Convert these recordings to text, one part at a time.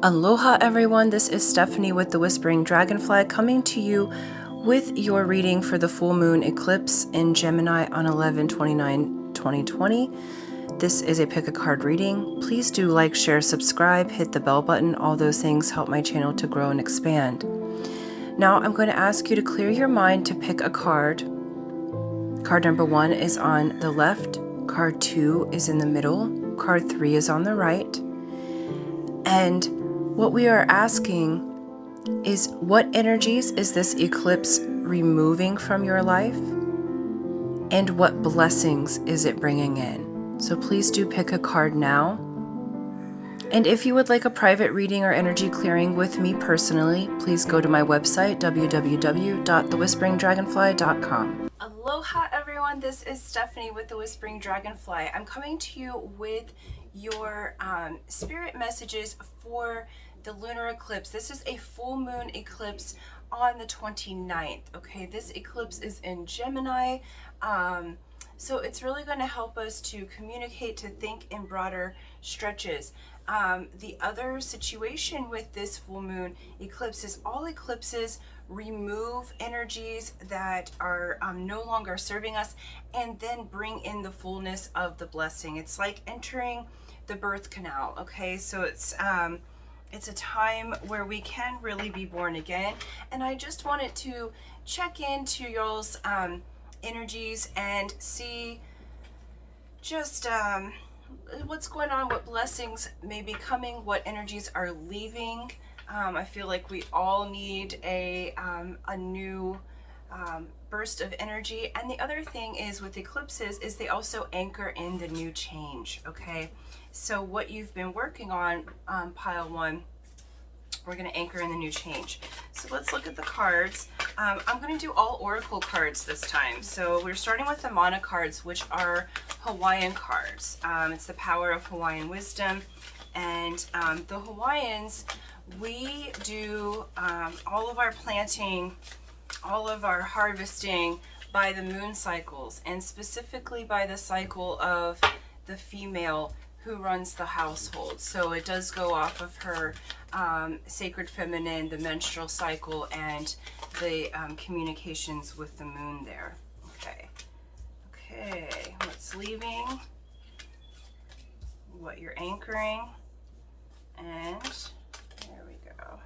Aloha everyone, this is Stephanie with the Whispering Dragonfly coming to you with your reading for the full moon eclipse in Gemini on 11/29/2020. This is a pick a card reading. Please do like, share, subscribe, hit the bell button. All those things help my channel to grow and expand. Now I'm going to ask you to clear your mind to pick a card. Card number 1 is on the left, card 2 is in the middle, card 3 is on the right. And what we are asking is, what energies is this eclipse removing from your life? And what blessings is it bringing in? So please do pick a card now. And if you would like a private reading or energy clearing with me personally, please go to my website, www.thewhisperingdragonfly.com. Aloha everyone, this is Stephanie with the Whispering Dragonfly. I'm coming to you with your spirit messages for the lunar eclipse. This is a full moon eclipse on the 29th. Okay, this eclipse is in Gemini. So it's really going to help us to communicate, to think in broader stretches. The other situation with this full moon eclipse is all eclipses remove energies that are no longer serving us and then bring in the fullness of the blessing. It's like entering the birth canal. Okay, so it's a time where we can really be born again, and I just wanted to check into y'all's energies and see just what's going on, what blessings may be coming, what energies are leaving. I feel like we all need a new burst of energy. And the other thing is with eclipses is they also anchor in the new change. Okay, so what you've been working on, pile 1, we're going to anchor in the new change. So let's look at the cards. I'm going to do all oracle cards this time. So we're starting with the mana cards, which are Hawaiian cards. It's the power of Hawaiian wisdom. And the Hawaiians, we do all of our planting, all of our harvesting by the moon cycles, and specifically by the cycle of the female who runs the household. So it does go off of her sacred feminine, the menstrual cycle, and the communications with the moon there. Okay, what's leaving, what you're anchoring, and there we go.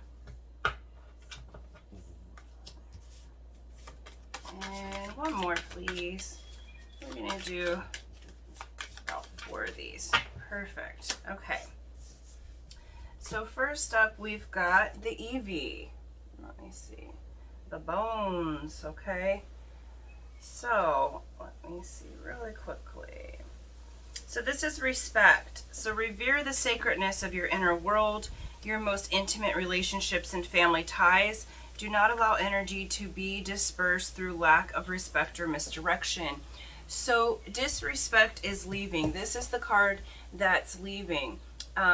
And one more, please. We're gonna do about 4 of these. Perfect. Okay. So first up, we've got the Evie. Let me see. The bones, okay? So, let me see really quickly. So this is respect. So revere the sacredness of your inner world, your most intimate relationships and family ties. Do not allow energy to be dispersed through lack of respect or misdirection. So disrespect is leaving. This is the card that's leaving.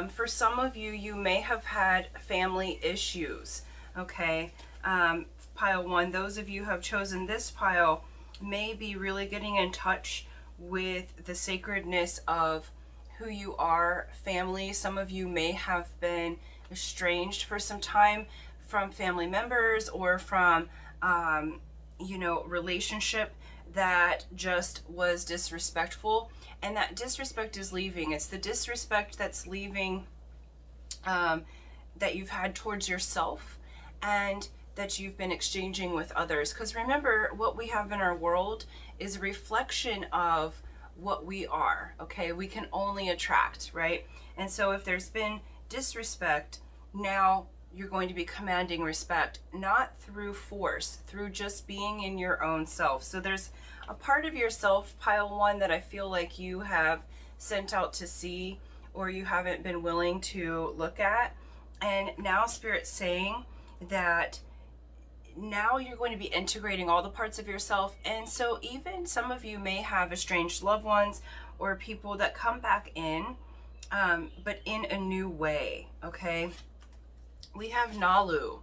For some of you, you may have had family issues. Okay, pile 1, those of you who have chosen this pile may be really getting in touch with the sacredness of who you are, family. Some of you may have been estranged for some time from family members or from relationship that just was disrespectful, and that disrespect is leaving. It's the disrespect that's leaving that you've had towards yourself and that you've been exchanging with others. Because remember, what we have in our world is a reflection of what we are. Okay, we can only attract, right? And so if there's been disrespect, now you're going to be commanding respect, not through force, through just being in your own self. So there's a part of yourself, pile 1, that I feel like you have sent out to sea, or you haven't been willing to look at. And now Spirit's saying that now you're going to be integrating all the parts of yourself. And so even some of you may have estranged loved ones or people that come back in, but in a new way. Okay, we have Nalu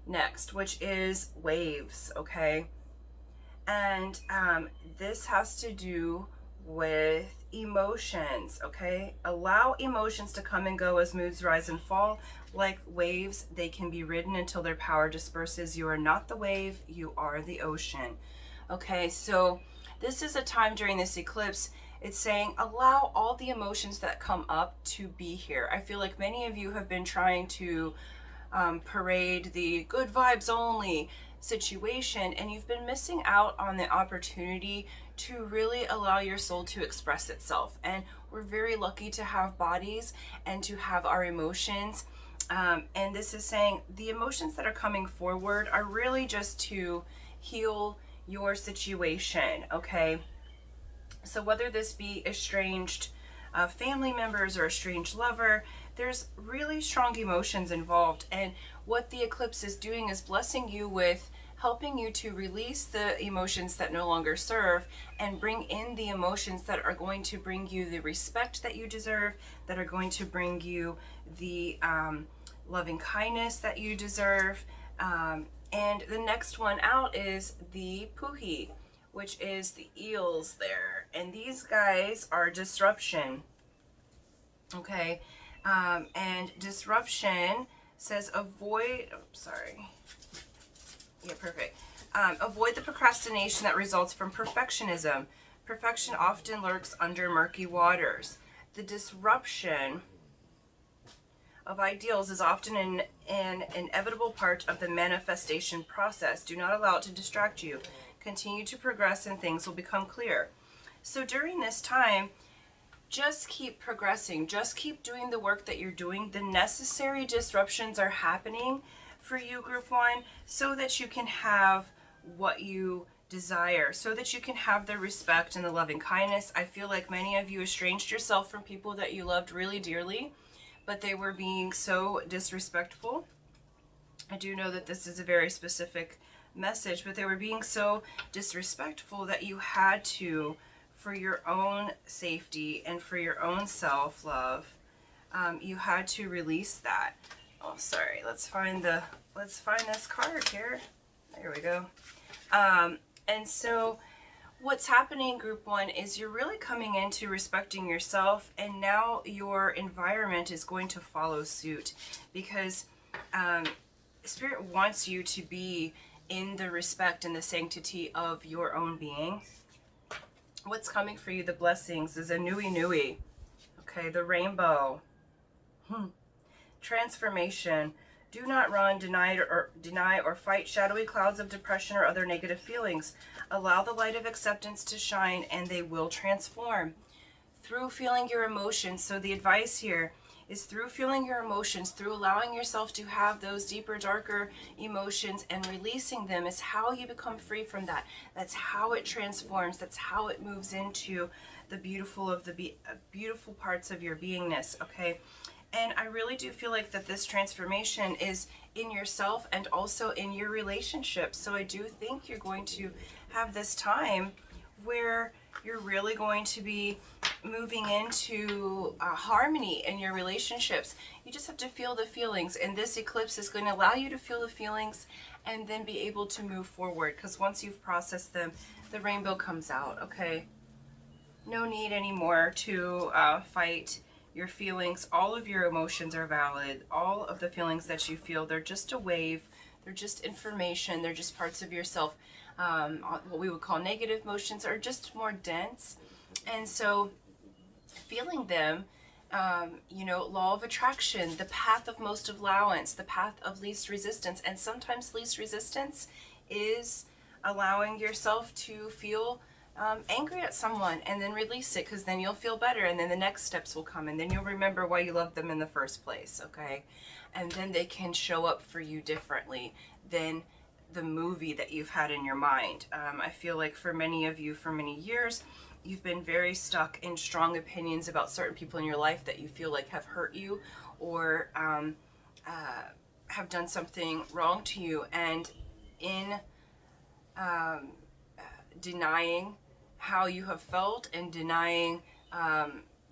next, which is waves. Okay, and this has to do with emotions, okay? Allow emotions to come and go as moods rise and fall. Like waves, they can be ridden until their power disperses. You are not the wave, you are the ocean. Okay, so this is a time during this eclipse, it's saying allow all the emotions that come up to be here. I feel like many of you have been trying to parade the good vibes only situation, and you've been missing out on the opportunity to really allow your soul to express itself. And we're very lucky to have bodies and to have our emotions. And this is saying the emotions that are coming forward are really just to heal your situation, okay? So whether this be estranged family members or estranged lover, there's really strong emotions involved. And what the eclipse is doing is blessing you with helping you to release the emotions that no longer serve and bring in the emotions that are going to bring you the respect that you deserve, that are going to bring you the loving kindness that you deserve. And the next one out is the Puhi, which is the eels there. And these guys are disruption. Okay. And disruption says avoid, oh, sorry. Yeah, perfect. Avoid the procrastination that results from perfectionism. Perfection often lurks under murky waters. The disruption of ideals is often an inevitable part of the manifestation process. Do not allow it to distract you. Continue to progress and things will become clear. So during this time, just keep progressing. Just keep doing the work that you're doing. The necessary disruptions are happening for you, Group 1, so that you can have what you desire, so that you can have the respect and the loving kindness. I feel like many of you estranged yourself from people that you loved really dearly, but they were being so disrespectful. I do know that this is a very specific message, but they were being so disrespectful that you had to, for your own safety and for your own self-love, you had to release that. Oh, sorry. Let's find this card here. There we go. And so what's happening, Group 1, is you're really coming into respecting yourself, and now your environment is going to follow suit, because Spirit wants you to be in the respect and the sanctity of your own being. What's coming for you, the blessings, is a nui nui. Okay, the rainbow. Transformation. Do not run, deny or fight shadowy clouds of depression or other negative feelings. Allow the light of acceptance to shine, and they will transform through feeling your emotions. So the advice here is through feeling your emotions, through allowing yourself to have those deeper, darker emotions and releasing them, is how you become free from that. That's how it transforms. That's how it moves into the beautiful of the beautiful parts of your beingness. Okay. And I really do feel like that this transformation is in yourself and also in your relationship. So I do think you're going to have this time where you're really going to be moving into harmony in your relationships. You just have to feel the feelings, and this eclipse is going to allow you to feel the feelings and then be able to move forward, because once you've processed them, the rainbow comes out. Okay, no need anymore to fight your feelings. All of your emotions are valid. All of the feelings that you feel, they're just a wave. They're just information. They're just parts of yourself. What we would call negative emotions are just more dense. And so feeling them, law of attraction, the path of most allowance, the path of least resistance. And sometimes least resistance is allowing yourself to feel angry at someone and then release it, because then you'll feel better, and then the next steps will come, and then you'll remember why you loved them in the first place. Okay, and then they can show up for you differently than the movie that you've had in your mind. I feel like for many of you, for many years, you've been very stuck in strong opinions about certain people in your life that you feel like have hurt you or have done something wrong to you, and in denying how you have felt and denying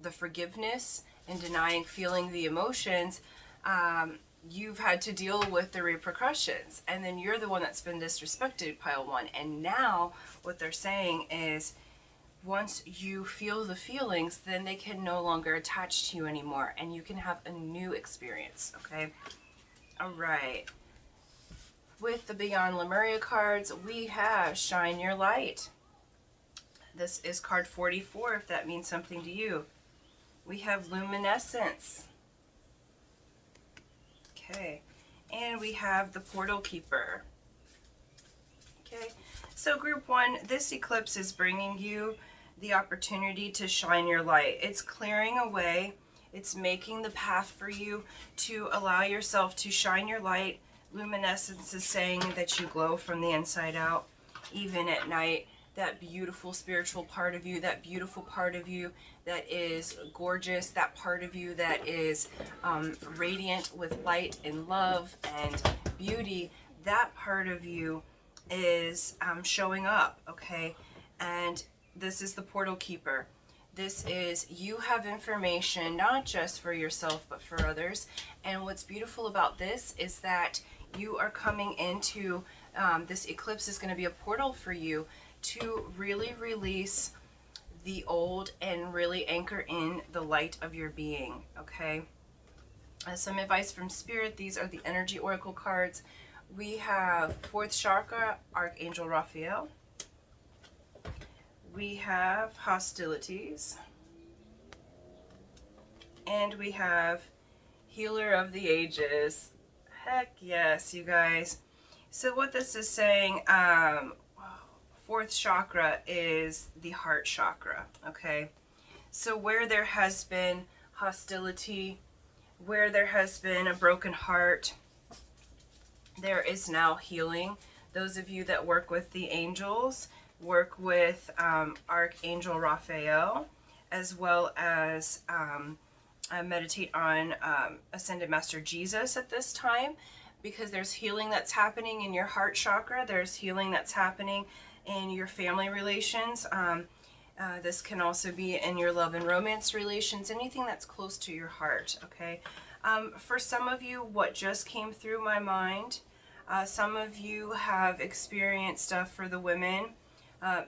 the forgiveness and denying feeling the emotions, you've had to deal with the repercussions, and then you're the one that's been disrespected, pile 1. And now what they're saying is once you feel the feelings, then they can no longer attach to you anymore, and you can have a new experience, okay? All right. With the Beyond Lemuria cards, we have Shine Your Light. This is card 44, if that means something to you. We have Luminescence. Okay. And we have the Portal Keeper. Okay. So group 1, this eclipse is bringing you the opportunity to shine your light. It's clearing away. It's making the path for you to allow yourself to shine your light. Luminescence is saying that you glow from the inside out, even at night. That beautiful spiritual part of you, that beautiful part of you that is gorgeous, that part of you that is radiant with light and love and beauty, that part of you is showing up, okay? And this is the Portal Keeper. This is, you have information not just for yourself but for others. And what's beautiful about this is that you are coming into this eclipse is going to be a portal for you to really release the old and really anchor in the light of your being, okay? Some advice from Spirit. These are the energy oracle cards. We have 4th chakra, Archangel Raphael. We have hostilities. And we have Healer of the Ages. Heck yes, you guys. So what this is saying, 4th chakra is the heart chakra, okay? So where there has been hostility, where there has been a broken heart, there is now healing. Those of you that work with the angels, work with Archangel Raphael, as well as meditate on Ascended Master Jesus at this time, because there's healing that's happening in your heart chakra. There's healing that's happening in your family relations. This can also be in your love and romance relations, anything that's close to your heart, okay? For some of you, what just came through my mind, some of you have experienced stuff for the women,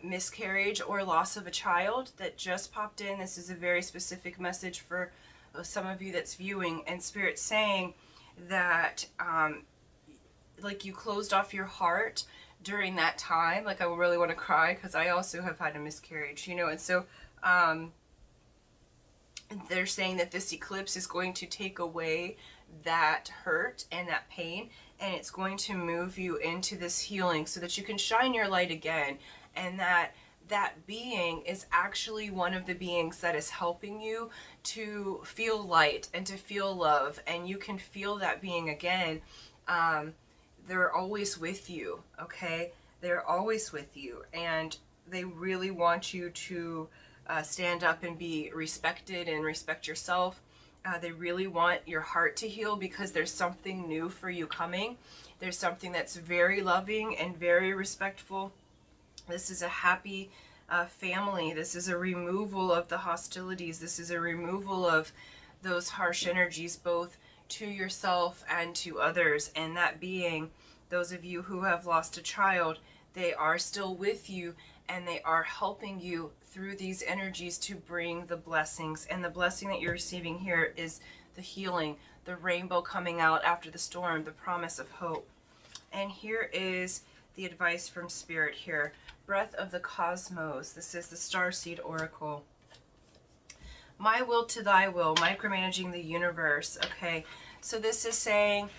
miscarriage or loss of a child that just popped in. This is a very specific message for some of you that's viewing, and Spirit's saying that like you closed off your heart during that time. Like, I really want to cry because I also have had a miscarriage, you know. And so they're saying that this eclipse is going to take away that hurt and that pain, and it's going to move you into this healing so that you can shine your light again, and that being is actually one of the beings that is helping you to feel light and to feel love, and you can feel that being again. They're always with you, okay? They're always with you, and they really want you to stand up and be respected and respect yourself. They really want your heart to heal because there's something new for you coming. There's something that's very loving and very respectful. This is a happy family. This is a removal of the hostilities. This is a removal of those harsh energies, both to yourself and to others. And that being, those of you who have lost a child, they are still with you, and they are helping you through these energies to bring the blessings. And the blessing that you're receiving here is the healing, the rainbow coming out after the storm, the promise of hope. And here is the advice from Spirit here. Breath of the Cosmos. This is the Starseed Oracle. My will to thy will, micromanaging the universe. Okay, so this is saying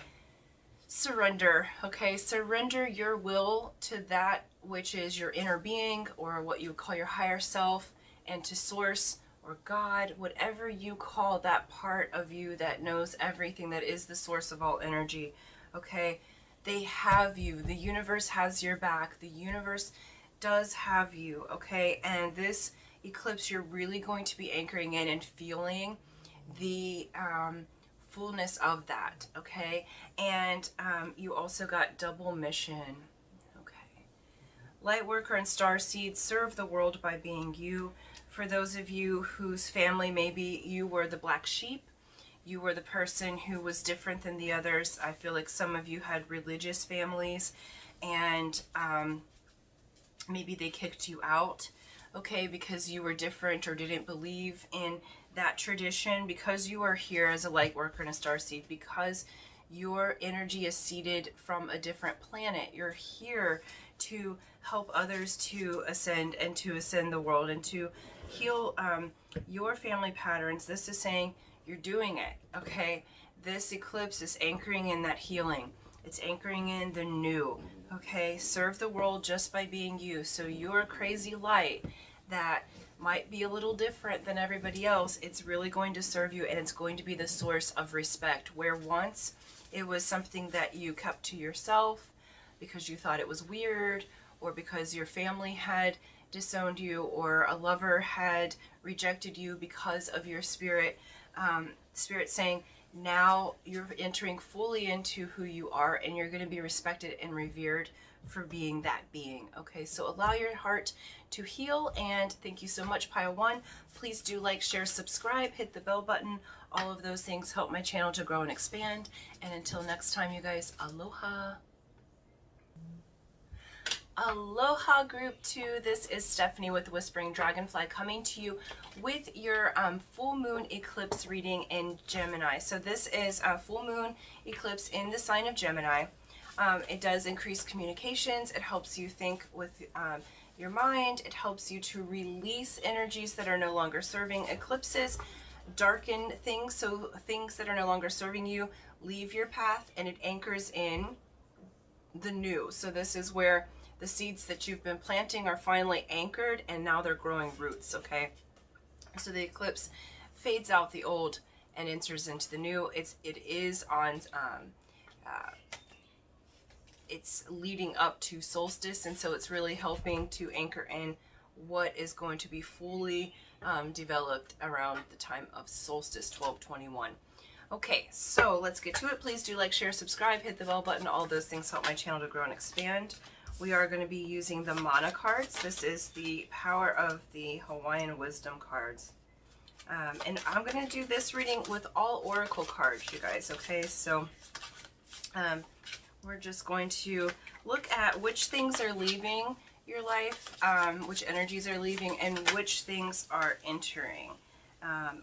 surrender. Okay, surrender your will to that which is your inner being, or what you would call your higher self, and to Source or God, whatever you call that part of you that knows everything, that is the source of all energy. Okay, they have you. The universe has your back. The universe does have you. Okay, and this eclipse, you're really going to be anchoring in and feeling the fullness of that. Okay, and you also got double mission. Okay, Lightworker and Starseed, serve the world by being you. For those of you whose family, maybe you were the black sheep, you were the person who was different than the others. I feel like some of you had religious families, and maybe they kicked you out. okay, because you were different or didn't believe in that tradition, because you are here as a light worker and a starseed, because your energy is seeded from a different planet. You're here to help others to ascend and to ascend the world and to heal your family patterns. This is saying you're doing it, okay? This eclipse is anchoring in that healing. It's anchoring in the new, okay? Serve the world just by being you. So your crazy light that might be a little different than everybody else, it's really going to serve you, and it's going to be the source of respect. Where once it was something that you kept to yourself because you thought it was weird, or because your family had disowned you, or a lover had rejected you because of your spirit, spirit saying, now you're entering fully into who you are, and you're going to be respected and revered for being that being. Okay, so allow your heart to heal, and thank you so much, Pile 1. Please do like, share, subscribe, hit the bell button. All of those things help my channel to grow and expand. And until next time, you guys, aloha. Aloha Group 2, this is Stephanie with Whispering Dragonfly coming to you with your full moon eclipse reading in Gemini. So this is a full moon eclipse in the sign of Gemini. It does increase communications. It helps you think with your mind. It helps you to release energies that are no longer serving. Eclipses darken things, so things that are no longer serving you leave your path, and it anchors in the new. So this is where the seeds that you've been planting are finally anchored, and now they're growing roots, okay? So the eclipse fades out the old and enters into the new. It is on, it's leading up to solstice, and so it's really helping to anchor in what is going to be fully developed around the time of solstice, 12/21. Okay, so let's get to it. Please do like, share, subscribe, hit the bell button. All those things help my channel to grow and expand. We are going to be using the Mana cards. This is the power of the Hawaiian wisdom cards. And I'm going to do this reading with all oracle cards, you guys, okay? So we're just going to look at which things are leaving your life, which energies are leaving, and which things are entering.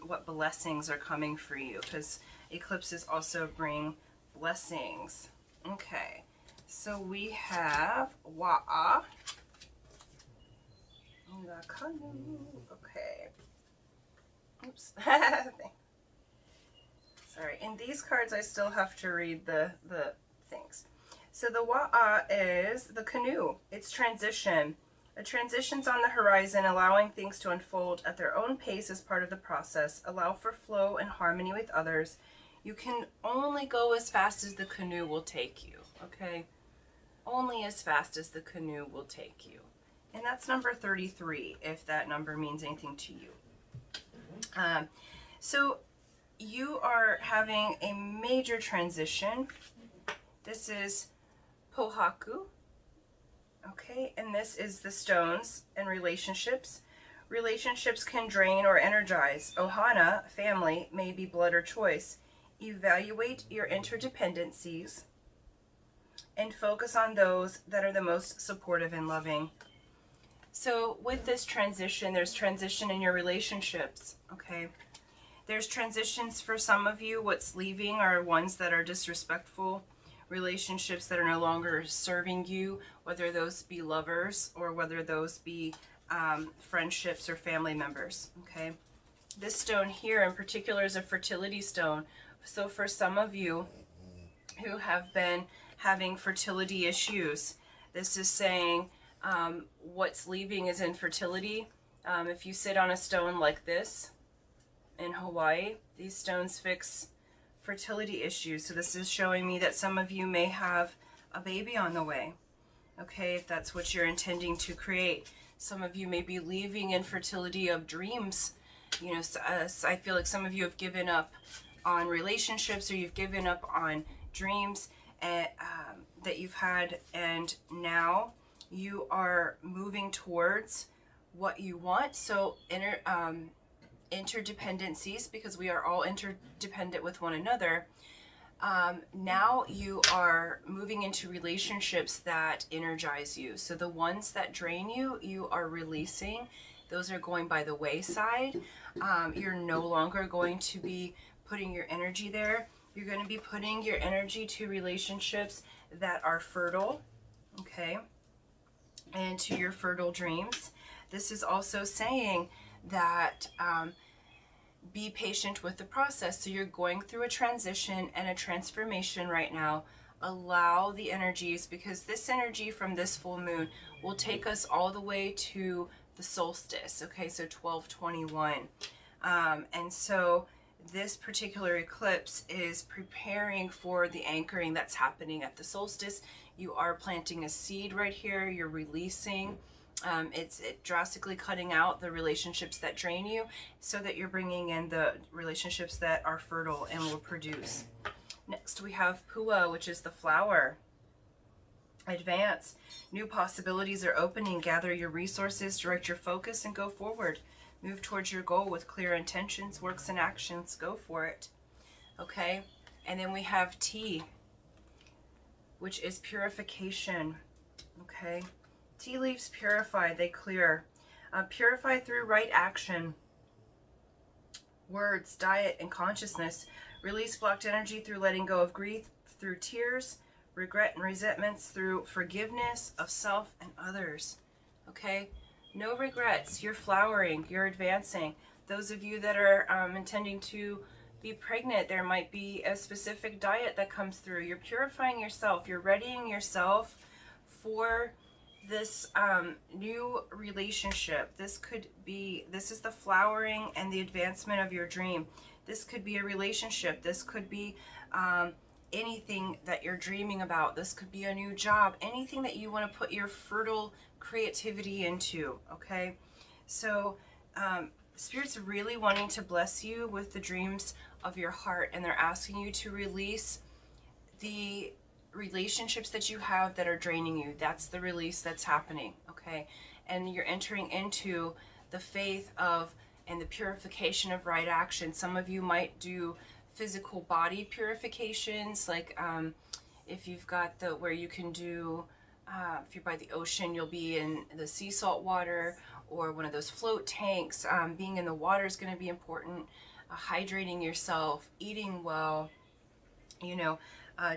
What blessings are coming for you, because eclipses also bring blessings. Okay. So we have Wa'a. Okay. Oops. Sorry. In these cards, I still have to read the things. So the Wa'a is the canoe. It's transition. A transition's on the horizon, allowing things to unfold at their own pace as part of the process. Allow for flow and harmony with others. You can only go as fast as the canoe will take you, okay? Only as fast as the canoe will take you. And that's number 33, if that number means anything to you. So you are having a major transition. This is Pohaku. Okay, and this is the stones and relationships. Relationships can drain or energize. Ohana, family, may be blood or choice. Evaluate your interdependencies and focus on those that are the most supportive and loving. So with this transition, there's transition in your relationships, okay? There's transitions for some of you. What's leaving are ones that are disrespectful, relationships that are no longer serving you, whether those be lovers or whether those be friendships or family members, okay? This stone here in particular is a fertility stone. So for some of you who have been having fertility issues, this is saying what's leaving is infertility. If you sit on a stone like this in Hawaii, these stones fix fertility issues. So this is showing me that some of you may have a baby on the way, okay, if that's what you're intending to create. Some of you may be leaving infertility of dreams. You know, I feel like some of you have given up on relationships, or you've given up on dreams that you've had, and now you are moving towards what you want. So interdependencies, because we are all interdependent with one another. Now you are moving into relationships that energize you. So the ones that drain you, you are releasing, those are going by the wayside. You're no longer going to be putting your energy there. You're going to be putting your energy to relationships that are fertile, okay, and to your fertile dreams. This is also saying that be patient with the process. So you're going through a transition and a transformation right now. Allow the energies, because this energy from this full moon will take us all the way to the solstice. Okay, so 12/21. And so this particular eclipse is preparing for the anchoring that's happening at the solstice. You are planting a seed right here. You're releasing. It's drastically cutting out the relationships that drain you so that you're bringing in the relationships that are fertile and will produce. Next we have Pua, which is the flower. Advance. New possibilities are opening. Gather your resources, direct your focus, and go forward. Move towards your goal with clear intentions, works, and actions. Go for it. Okay? And then we have Tea, which is purification. Okay? Tea leaves purify, they clear. Purify through right action, words, diet, and consciousness. Release blocked energy through letting go of grief, through tears, regret, and resentments, through forgiveness of self and others. Okay? No regrets. You're flowering. You're advancing. Those of you that are intending to be pregnant, there might be a specific diet that comes through. You're purifying yourself. You're readying yourself for this new relationship. This is the flowering and the advancement of your dream. This could be a relationship. This could be anything that you're dreaming about. This could be a new job. Anything that you want to put your fertile creativity into, okay? So Spirit's really wanting to bless you with the dreams of your heart, and they're asking you to release the relationships that you have that are draining you. That's the release that's happening, okay? And you're entering into the faith of and the purification of right action. Some of you might do physical body purifications, like if you've got the where you can do if you're by the ocean, you'll be in the sea salt water or one of those float tanks. Being in the water is going to be important. Hydrating yourself, eating well, you know,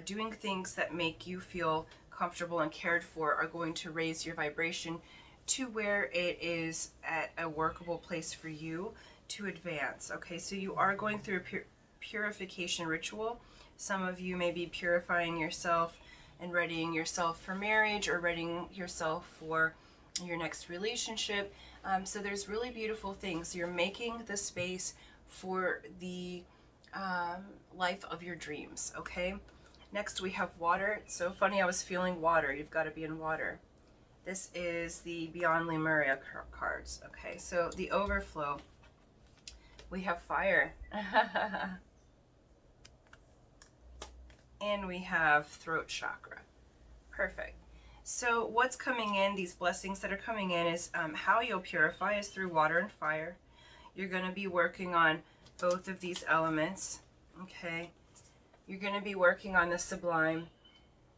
doing things that make you feel comfortable and cared for are going to raise your vibration to where it is at a workable place for you to advance. Okay, so you are going through a purification ritual. Some of you may be purifying yourself and readying yourself for marriage or readying yourself for your next relationship. So there's really beautiful things. You're making the space for the life of your dreams, okay? Next we have water. It's so funny, I was feeling water. You've got to be in water. This is the Beyond Lemuria cards. Okay, so the overflow. We have fire. And we have throat chakra. Perfect. So what's coming in, these blessings that are coming in, is how you'll purify is through water and fire. You're going to be working on both of these elements. Okay. You're going to be working on the sublime,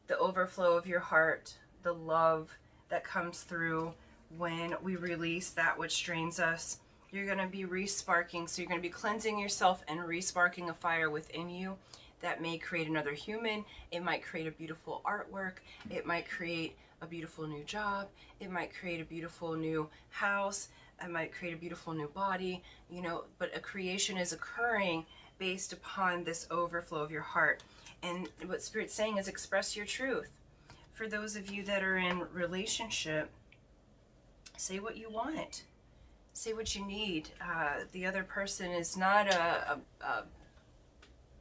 the overflow of your heart, the love that comes through when we release that which drains us. You're going to be re-sparking, so you're going to be cleansing yourself and re-sparking a fire within you that may create another human. It might create a beautiful artwork. It might create a beautiful new job. It might create a beautiful new house. It might create a beautiful new body, you know, but a creation is occurring based upon this overflow of your heart. And what Spirit's saying is express your truth. For those of you that are in relationship, say what you want. Say what you need. The other person is not a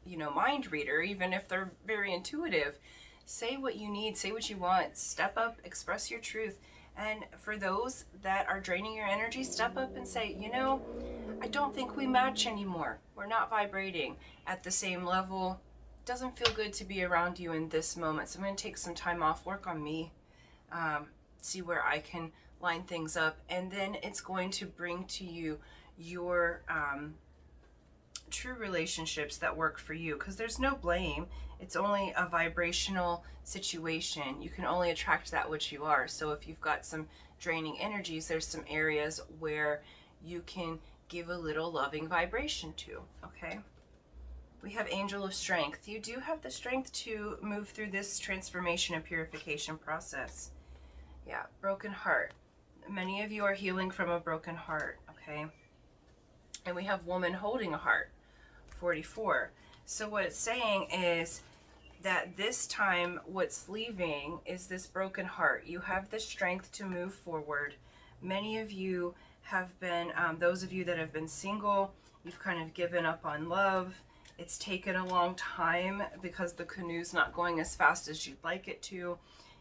you know, mind reader, even if they're very intuitive. Say what you need, say what you want, step up, express your truth. And for those that are draining your energy, step up and say, you know, I don't think we match anymore. We're not vibrating at the same level. It doesn't feel good to be around you in this moment. So I'm going to take some time off, work on me, see where I can line things up. And then it's going to bring to you your true relationships that work for you, because there's no blame. It's only a vibrational situation. You can only attract that which you are. So if you've got some draining energies, there's some areas where you can give a little loving vibration to, okay? We have Angel of Strength. You do have the strength to move through this transformation and purification process. Yeah, broken heart. Many of you are healing from a broken heart, okay? And we have Woman Holding a Heart, 44. So what it's saying is that this time what's leaving is this broken heart. You have the strength to move forward. Many of you have been, those of you that have been single, you've kind of given up on love. It's taken a long time because the canoe's not going as fast as you'd like it to.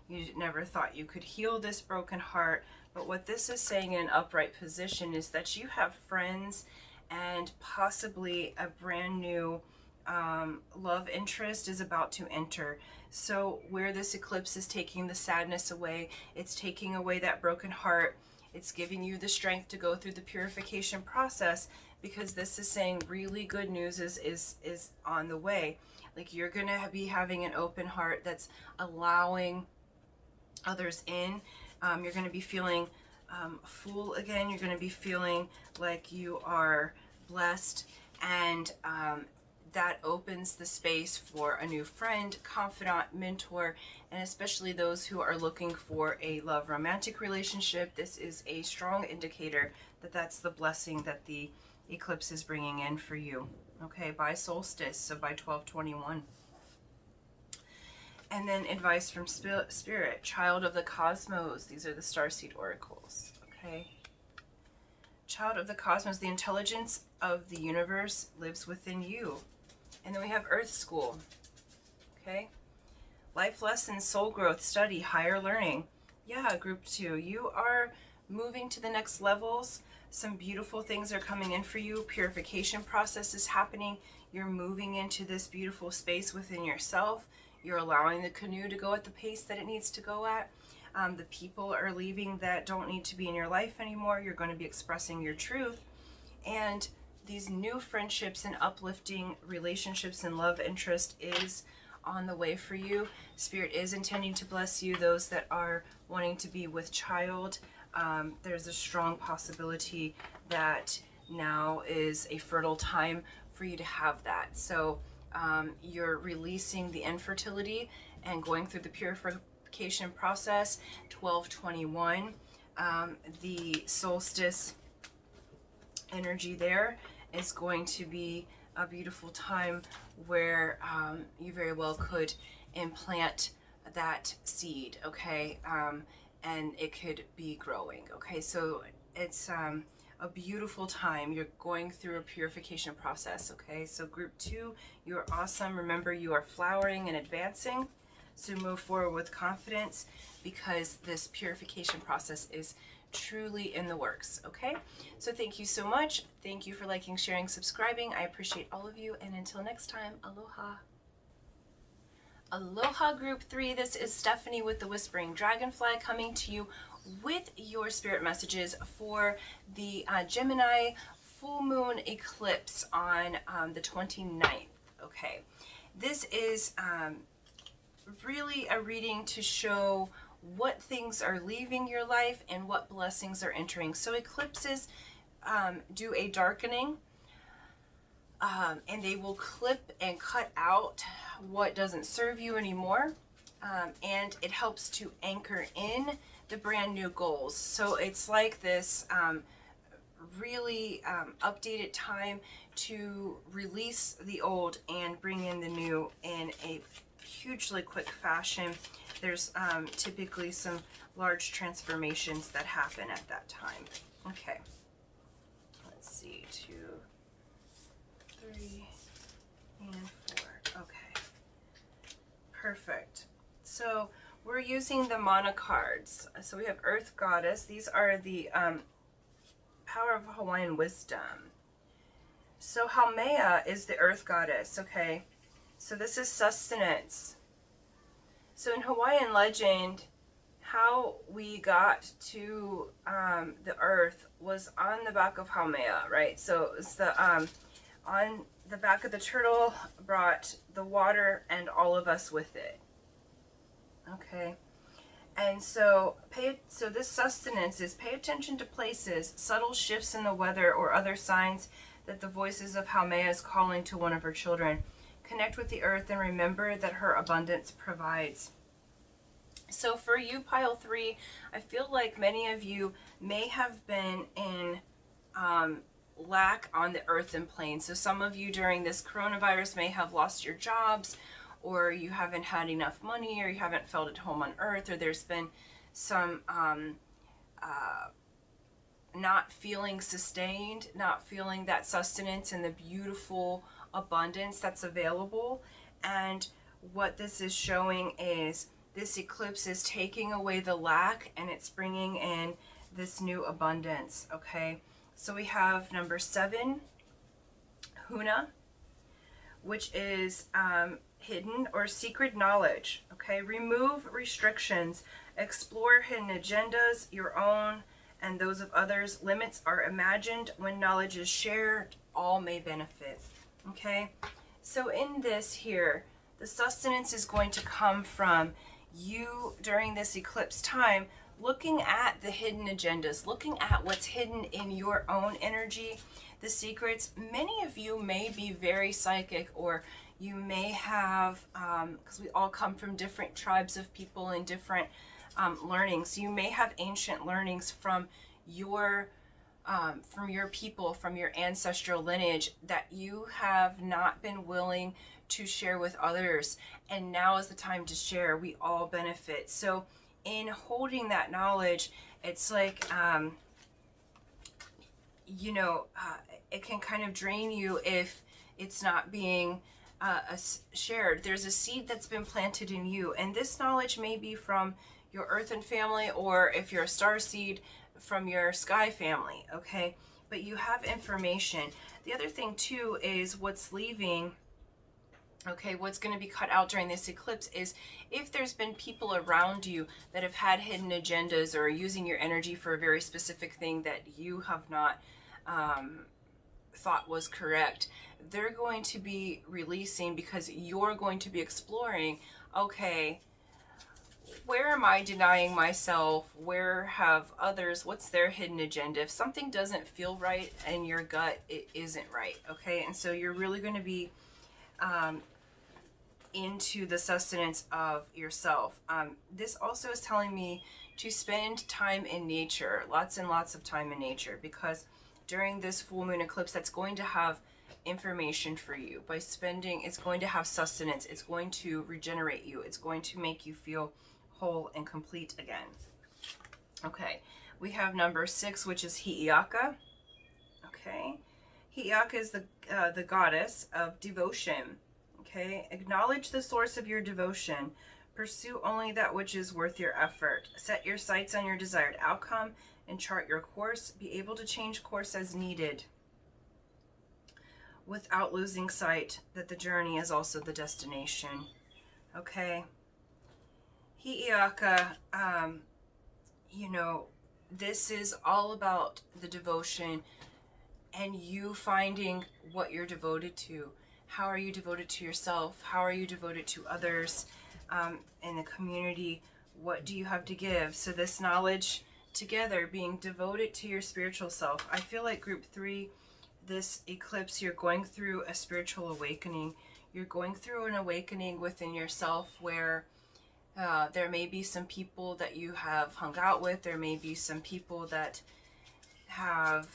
You never thought you could heal this broken heart. But what this is saying in an upright position is that you have friends and possibly a brand new love interest is about to enter. So where this eclipse is taking the sadness away, it's taking away that broken heart. It's giving you the strength to go through the purification process, because this is saying really good news is on the way. Like, you're gonna be having an open heart that's allowing others in. You're gonna be feeling full again. You're gonna be feeling like you are blessed, and that opens the space for a new friend, confidant, mentor, and especially those who are looking for a love romantic relationship. This is a strong indicator that that's the blessing that the eclipse is bringing in for you, okay, by solstice, so by 12/21. And then advice from Spirit, Child of the Cosmos. These are the Starseed Oracles, okay? Child of the Cosmos, the intelligence of the universe lives within you. And then we have Earth School, okay? Life lessons, soul growth, study, higher learning. Yeah, group 2, you are moving to the next levels. Some beautiful things are coming in for you. Purification process is happening. You're moving into this beautiful space within yourself. You're allowing the canoe to go at the pace that it needs to go at. The people are leaving that don't need to be in your life anymore. You're going to be expressing your truth. And these new friendships and uplifting relationships and love interest is on the way for you. Spirit is intending to bless you. Those that are wanting to be with child, there's a strong possibility that now is a fertile time for you to have that. So you're releasing the infertility and going through the purification process. 12/21, the solstice energy there is going to be a beautiful time where you very well could implant that seed, okay, and it could be growing, okay? So it's a beautiful time. You're going through a purification process, okay? So group 2, you're awesome. Remember, you are flowering and advancing, so move forward with confidence, because this purification process is truly in the works, okay? So thank you so much. Thank you for liking, sharing, subscribing. I appreciate all of you, and until next time, aloha. Aloha group 3, this is Stephanie with the Whispering Dragonfly, coming to you with your spirit messages for the Gemini full moon eclipse on the 29th, okay? This is really a reading to show what things are leaving your life and what blessings are entering. So eclipses do a darkening, and they will clip and cut out what doesn't serve you anymore, and it helps to anchor in the brand new goals. So it's like this really updated time to release the old and bring in the new in a hugely quick fashion. There's typically some large transformations that happen at that time. Okay, let's see, 2, 3, and 4. Okay, perfect. So we're using the mana cards. So we have Earth Goddess. These are the Power of Hawaiian Wisdom. So Haumea is the Earth Goddess, okay? So this is sustenance. So in Hawaiian legend, how we got to the earth was on the back of Haumea, right? So it's the on the back of the turtle brought the water and all of us with it. Okay. And so this sustenance is pay attention to places, subtle shifts in the weather, or other signs that the voices of Haumea is calling to one of her children. Connect with the earth and remember that her abundance provides. So for you, pile 3, I feel like many of you may have been in lack on the earthen plane. So some of you during this coronavirus may have lost your jobs, or you haven't had enough money, or you haven't felt at home on earth, or there's been some not feeling sustained, not feeling that sustenance and the beautiful abundance that's available. And what this is showing is this eclipse is taking away the lack and it's bringing in this new abundance. Okay, so we have number 7, Huna, which is hidden or secret knowledge. Okay, remove restrictions, explore hidden agendas, your own and those of others. Limits are imagined. When knowledge is shared, all may benefit. Okay, so in this here, the sustenance is going to come from you during this eclipse time, looking at the hidden agendas, looking at what's hidden in your own energy, the secrets. Many of you may be very psychic, or you may have, because we all come from different tribes of people and different learnings. You may have ancient learnings from your people, from your ancestral lineage, that you have not been willing to share with others, and now is the time to share. We all benefit. So in holding that knowledge, it's like it can kind of drain you if it's not being shared. There's a seed that's been planted in you, and this knowledge may be from your earthen family, or if you're a star seed, from your sky family. Okay, but you have information. The other thing too is what's leaving. Okay, what's going to be cut out during this eclipse is if there's been people around you that have had hidden agendas or are using your energy for a very specific thing that you have not thought was correct, they're going to be releasing, because you're going to be exploring, okay, where am I denying myself? Where have others, what's their hidden agenda? If something doesn't feel right in your gut, it isn't right. Okay, and so you're really going to be into the sustenance of yourself. This also is telling me to spend time in nature, lots and lots of time in nature, because during this full moon eclipse, that's going to have information for you. By spending, it's going to have sustenance, it's going to regenerate you, it's going to make you feel whole and complete again. Okay, we have number 6, which is Hi'iaka. Okay, Hi'iaka is the goddess of devotion. Okay, acknowledge the source of your devotion. Pursue only that which is worth your effort. Set your sights on your desired outcome and chart your course. Be able to change course as needed, without losing sight that the journey is also the destination. Okay, Hi'iaka, this is all about the devotion and you finding what you're devoted to. How are you devoted to yourself? How are you devoted to others in the community? What do you have to give? So this knowledge together, being devoted to your spiritual self. I feel like group 3, this eclipse, you're going through a spiritual awakening. You're going through an awakening within yourself where there may be some people that you have hung out with. There may be some people that have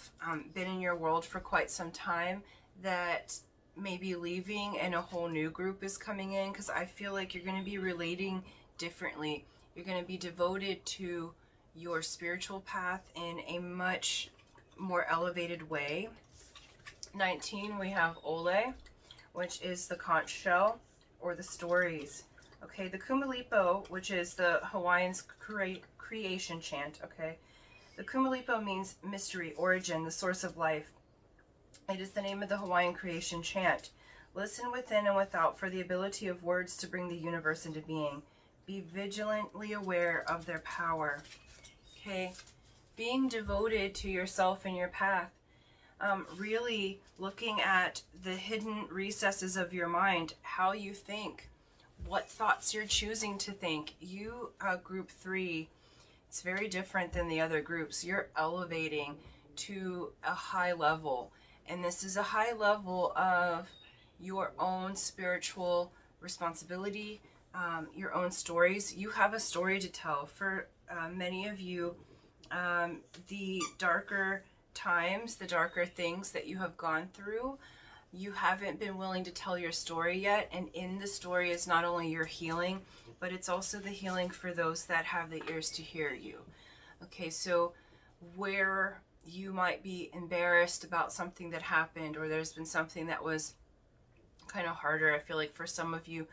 been in your world for quite some time that may be leaving, and a whole new group is coming in, because I feel like you're going to be relating differently. You're going to be devoted to your spiritual path in a much more elevated way. 19, we have Ole, which is the conch shell, or the stories. Okay, the Kumalipo, which is the Hawaiian's creation chant. Okay, the Kumalipo means mystery, origin, the source of life. It is the name of the Hawaiian creation chant. Listen within and without for the ability of words to bring the universe into being. Be vigilantly aware of their power. Okay, being devoted to yourself and your path. really looking at the hidden recesses of your mind, how you think, what thoughts you're choosing to think. You, group 3, it's very different than the other groups. You're elevating to a high level, and this is a high level of your own spiritual responsibility, your own stories. You have a story to tell. For many of you, the darker times, the darker things that you have gone through, you haven't been willing to tell your story yet. And in the story is not only your healing, but it's also the healing for those that have the ears to hear you. Okay, so where you might be embarrassed about something that happened, or there's been something that was kind of harder. I feel like for some of you,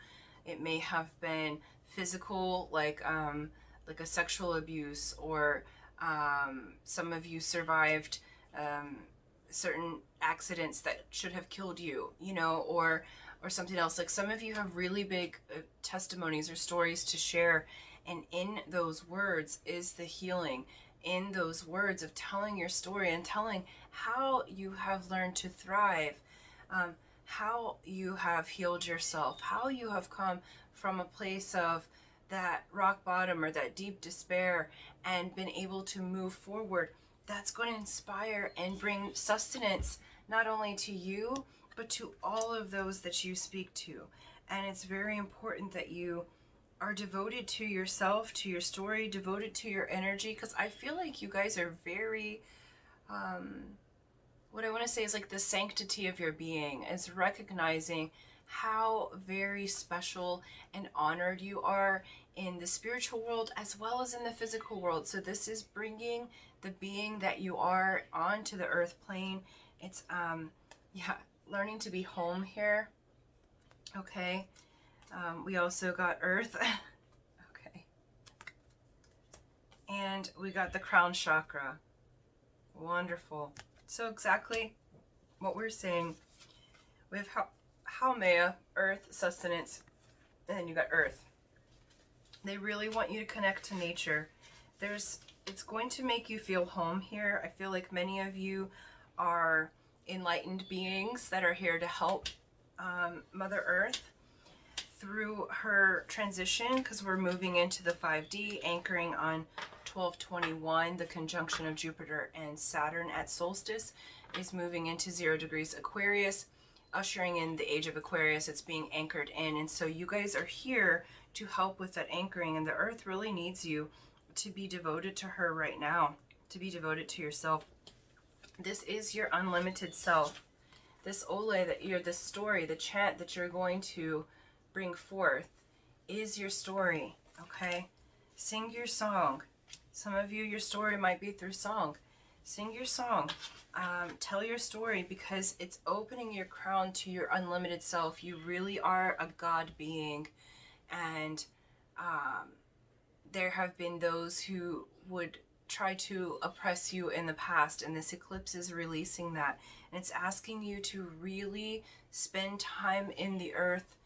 it may have been physical, like a sexual abuse, or some of you survived um, certain accidents that should have killed you, you know, or something else. Like some of you have really big testimonies or stories to share, and in those words is the healing. In those words of telling your story and telling how you have learned to thrive, um, how you have healed yourself, how you have come from a place of that rock bottom or that deep despair and been able to move forward. That's going to inspire and bring sustenance not only to you, but to all of those that you speak to. And it's very important that you are devoted to yourself, to your story, devoted to your energy, because I feel like you guys are very, what I want to say is like the sanctity of your being is recognizing how very special and honored you are in the spiritual world as well as in the physical world. So this is bringing the being that you are onto the earth plane. It's yeah, learning to be home here. Okay. We also got earth. Okay. And we got the crown chakra. Wonderful. So exactly what we're saying. We have Haumea, earth, sustenance, and then you got earth. They really want you to connect to nature. It's going to make you feel home here. I feel like many of you are enlightened beings that are here to help Mother Earth through her transition, because we're moving into the 5D, anchoring on 1221. The conjunction of Jupiter and Saturn at solstice is moving into 0 degrees Aquarius, ushering in the age of Aquarius. It's being anchored in, and so you guys are here to help with that anchoring, and the earth really needs you to be devoted to her right now, to be devoted to yourself. This is your unlimited self. This ole that you're, the story, the chant that you're going to bring forth is your story. Okay, sing your song. Some of you, your story might be through song. Sing your song. Tell your story, because it's opening your crown to your unlimited self. You really are a God being, and there have been those who would try to oppress you in the past, and this eclipse is releasing that, and it's asking you to really spend time in the earth,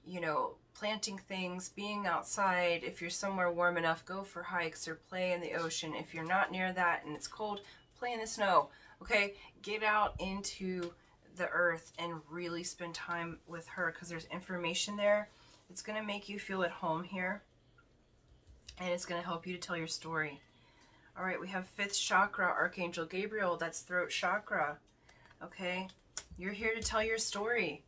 you know, planting things, being outside. If you're somewhere warm enough, go for hikes or play in the ocean. If you're not near that and it's cold, play in the snow. Okay, get out into the earth and really spend time with her, because there's information there. It's going to make you feel at home here, and it's going to help you to tell your story. All right, we have 5th chakra, Archangel Gabriel. That's throat chakra. Okay, you're here to tell your story.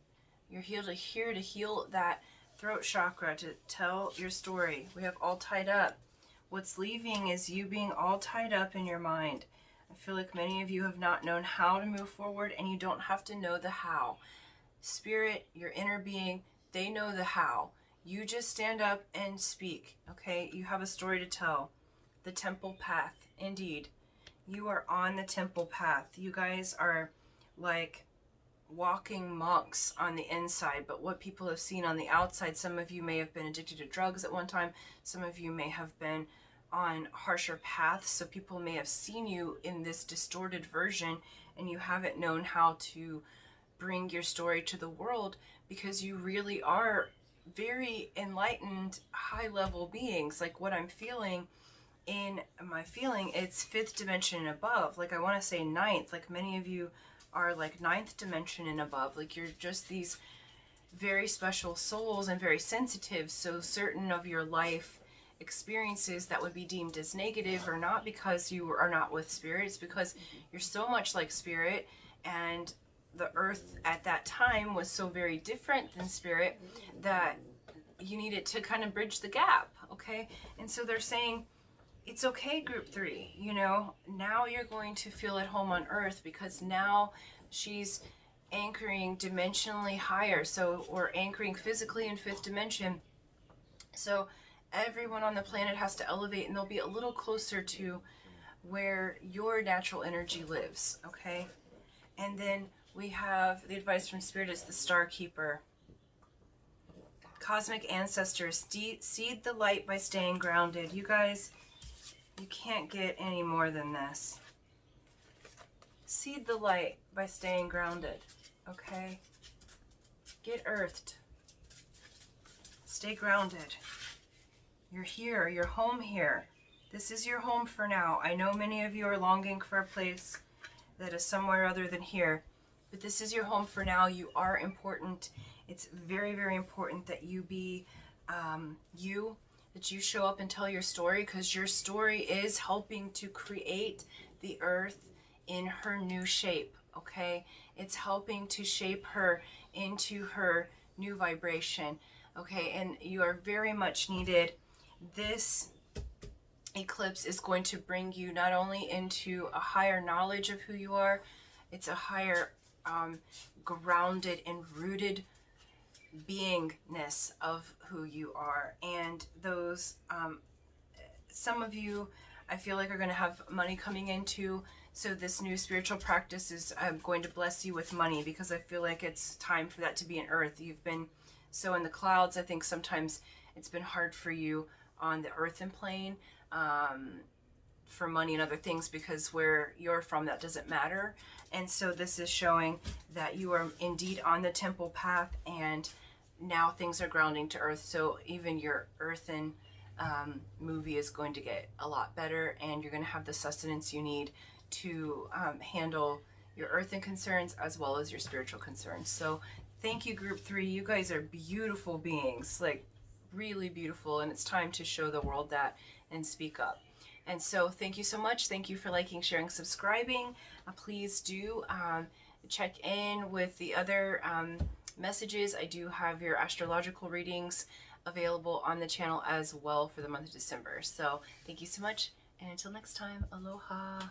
You're here to heal that throat chakra, to tell your story. We have all tied up. What's leaving is you being all tied up in your mind. I feel like many of you have not known how to move forward, and you don't have to know the how. Spirit, your inner being, they know the how. You just stand up and speak, okay? You have a story to tell. The temple path, indeed. You are on the temple path. You guys are like walking monks on the inside, but what people have seen on the outside, some of you may have been addicted to drugs at one time. Some of you may have been on harsher paths, so people may have seen you in this distorted version, and you haven't known how to bring your story to the world, because you really are very enlightened, high level beings. Like what I'm feeling in my feeling, it's 5th dimension and above. Like, I want to say ninth. Like, many of you are like 9th dimension and above. Like, you're just these very special souls and very sensitive. So certain of your life experiences that would be deemed as negative are not because you are not with spirit. It's because you're so much like spirit, and the earth at that time was so very different than spirit that you needed to kind of bridge the gap. Okay. And so they're saying, it's okay, group 3, you know, now you're going to feel at home on earth, because now she's anchoring dimensionally higher. So we're anchoring physically in 5th dimension. So everyone on the planet has to elevate, and they'll be a little closer to where your natural energy lives. Okay. And then we have the advice from Spirit is the Star Keeper. Cosmic ancestors, seed the light by staying grounded. You guys, you can't get any more than this. Seed the light by staying grounded, okay? Get earthed. Stay grounded. You're here. You're home here. This is your home for now. I know many of you are longing for a place that is somewhere other than here, but this is your home for now. You are important. It's very, very important that you be you, that you show up and tell your story, because your story is helping to create the earth in her new shape, okay? It's helping to shape her into her new vibration, okay? And you are very much needed. This eclipse is going to bring you not only into a higher knowledge of who you are, it's a higher grounded and rooted beingness of who you are. And those some of you, I feel like, are going to have money coming into, so this new spiritual practice is going to bless you with money, because I feel like it's time for that to be in earth. You've been so in the clouds. I think sometimes it's been hard for you on the earthen plane for money and other things, because where you're from, that doesn't matter. And so this is showing that you are indeed on the temple path, and now things are grounding to earth. So even your earthen movie is going to get a lot better, and you're going to have the sustenance you need to handle your earthen concerns as well as your spiritual concerns. So thank you, group 3. You guys are beautiful beings, like really beautiful, and it's time to show the world that and speak up. And so thank you so much. Thank you for liking, sharing, subscribing. Please do check in with the other messages. I do have your astrological readings available on the channel as well for the month of December. So thank you so much, and until next time, aloha.